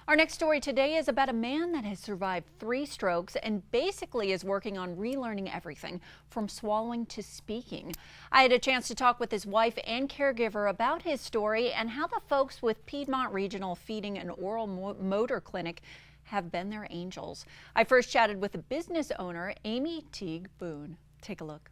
Our next story today is about a man that has survived 3 strokes and basically is working on relearning everything from swallowing to speaking. I had a chance to talk with his wife and caregiver about his story and how the folks with Piedmont Regional Feeding and Oral Motor Clinic have been their angels. I first chatted with the business owner, Amy Teague Boone. Take a look.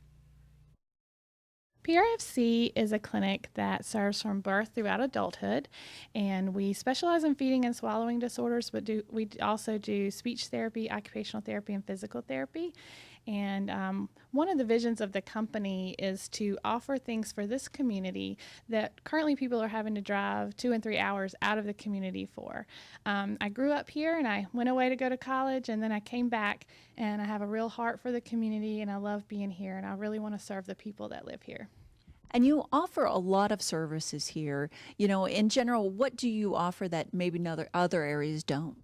Prfc is a clinic that serves from birth throughout adulthood, and we specialize in feeding and swallowing disorders, but we also do speech therapy, occupational therapy, and physical therapy. And one of the visions of the company is to offer things for this community that currently people are having to drive 2 and 3 hours out of the community for. I grew up here and I went away to go to college, and then I came back, and I have a real heart for the community, and I love being here, and I really want to serve the people that live here. And you offer a lot of services here. In general, what do you offer that maybe other areas don't?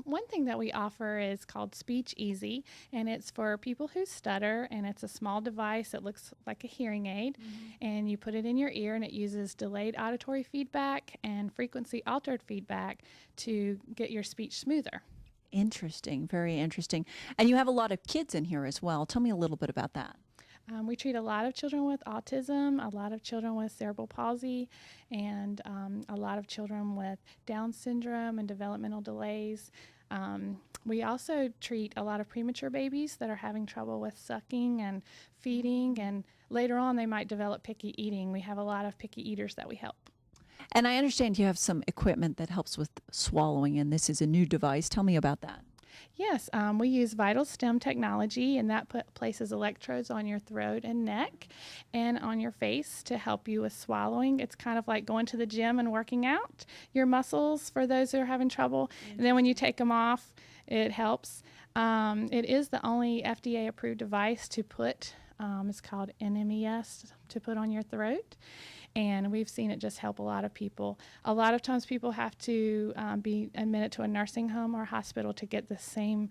One thing that we offer is called Speech Easy, and it's for people who stutter, and it's a small device that looks like a hearing aid, and you put it in your ear, and it uses delayed auditory feedback and frequency altered feedback to get your speech smoother. Interesting, very interesting. And you have a lot of kids in here as well. Tell me a little bit about that. We treat a lot of children with autism, a lot of children with cerebral palsy, and a lot of children with Down syndrome and developmental delays. We also treat a lot of premature babies that are having trouble with sucking and feeding, and later on they might develop picky eating. We have a lot of picky eaters that we help. And I understand you have some equipment that helps with swallowing, and this is a new device. Tell me about that. Yes, we use Vital Stem technology, and that places electrodes on your throat and neck and on your face to help you with swallowing. It's kind of like going to the gym and working out your muscles for those who are having trouble. And then when you take them off, it helps. It is the only FDA-approved device to put, it's called NMES, to put on your throat. And we've seen it just help a lot of people. A lot of times people have to be admitted to a nursing home or hospital to get the same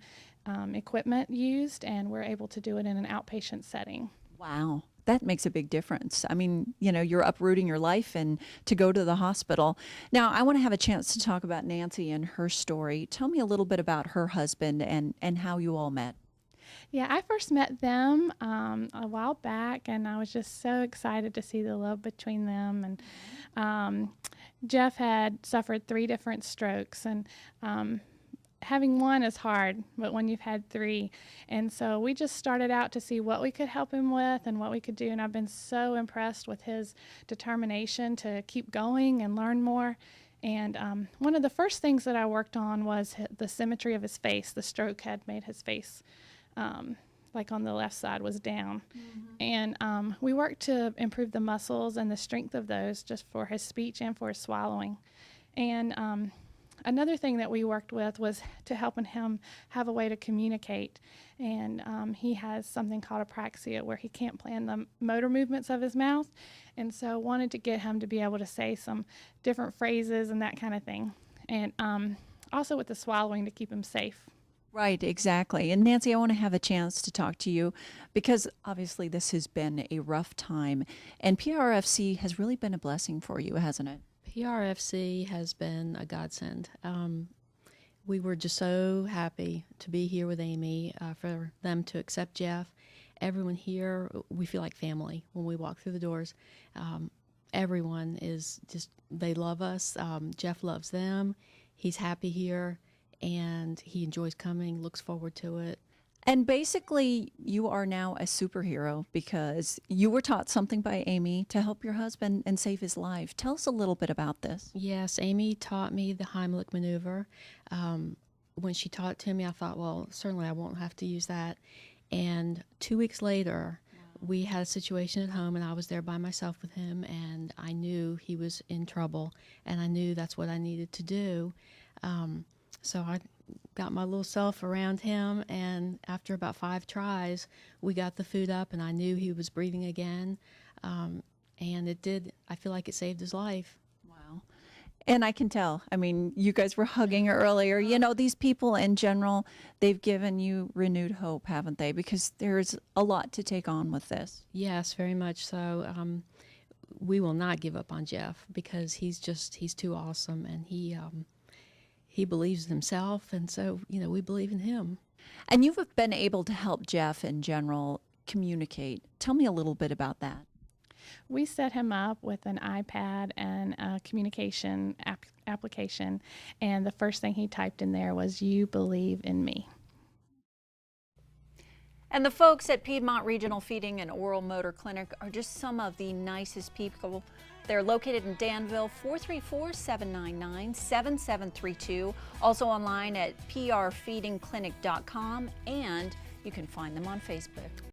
equipment used, and we're able to do it in an outpatient setting. Wow, that makes a big difference. I mean, you're uprooting your life and to go to the hospital. Now, I want to have a chance to talk about Nancy and her story. Tell me a little bit about her husband and how you all met. Yeah, I first met them a while back, and I was just so excited to see the love between them. And Jeff had suffered 3 different strokes, and having one is hard, but when you've had 3. And so we just started out to see what we could help him with and what we could do, and I've been so impressed with his determination to keep going and learn more. And one of the first things that I worked on was the symmetry of his face. The stroke had made his face like on the left side was down. And we worked to improve the muscles and the strength of those just for his speech and for his swallowing. And another thing that we worked with was to helping him have a way to communicate. And he has something called Prfc, where he can't plan the motor movements of his mouth. And so wanted to get him to be able to say some different phrases and that kind of thing. And also with the swallowing to keep him safe. Right, exactly. And Nancy, I want to have a chance to talk to you because obviously this has been a rough time, and PRFC has really been a blessing for you, hasn't it? PRFC has been a godsend. We were just so happy to be here with Amy, for them to accept Jeff. Everyone here, we feel like family when we walk through the doors. Everyone is just, they love us. Jeff loves them. He's happy here, and he enjoys coming, looks forward to it. And basically, you are now a superhero because you were taught something by Amy to help your husband and save his life. Tell us a little bit about this. Yes, Amy taught me the Heimlich maneuver. When she taught it to me, I thought, well, certainly I won't have to use that. And 2 weeks later, we had a situation at home, and I was there by myself with him, and I knew he was in trouble, and I knew that's what I needed to do. So I got my little self around him, and after about 5 tries, we got the food up, and I knew he was breathing again. And it did, I feel like it saved his life. Wow. And I can tell. I mean, you guys were hugging earlier. These people in general, they've given you renewed hope, haven't they? Because there's a lot to take on with this. Yes, very much so. We will not give up on Jeff because he's too awesome, and he believes in himself, and so, we believe in him. And you've been able to help Jeff in general communicate. Tell me a little bit about that. We set him up with an iPad and a communication application, and the first thing he typed in there was, "You believe in me." And the folks at Piedmont Regional Feeding and Oral Motor Clinic are just some of the nicest people. They're located in Danville, 434-799-7732. Also online at prfeedingclinic.com, and you can find them on Facebook.